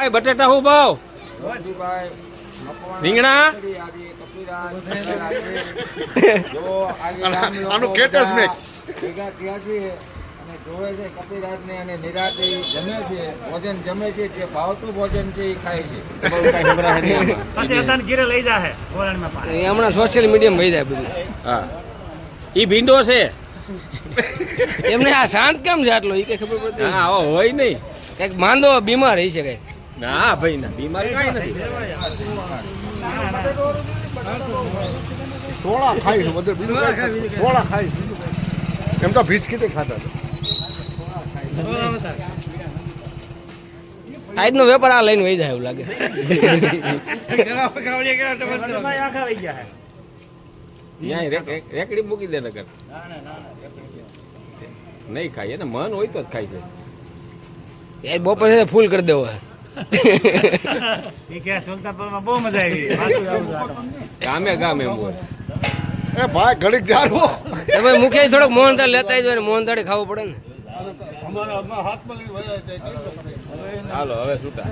ભાઈ બટેટા હું ભાવ રીંગણા આનું કેટસ મેક જોવે છે કપિરાજ ને અને નિરાતે જમે છે ભોજન જમે છે જે ભાવતું ભોજન છે એ ખાય છે હમણાં સોશિયલ મીડિયા વહી જાય બધું. હા ઈ ભીંડો છે એમને આ શાંત કેમ છે આટલો એ કઈ ખબર પડતી હા હોય નહીં કઈક માંદો બીમાર રહી છે કઈક. ના ભાઈ ના બીમાર કાંઈ નથી સોળા ખાય છે બધે બીજું સોળા ખાય એમ તો બિસ્કીટ ખાતા આજનો વેપાર આ લઈને વહી જાય એવું લાગે. રેકડી મૂકી દે નગર નહીં ખાય એને મન હોય તો જ ખાય છે યાર બપોરે ફૂલ કરી દેવો. બહુ મજા આવી ગામે ગામે એમ હોય એ ભાઈ ઘડીક જારો તમે મુખે થોડોક મોહનથાળ લેતા જ હોય ને મોહનથાળી ખાવું પડે ને. અમારા હાથમાં લઈને વયા જાય હાલો હવે છૂટા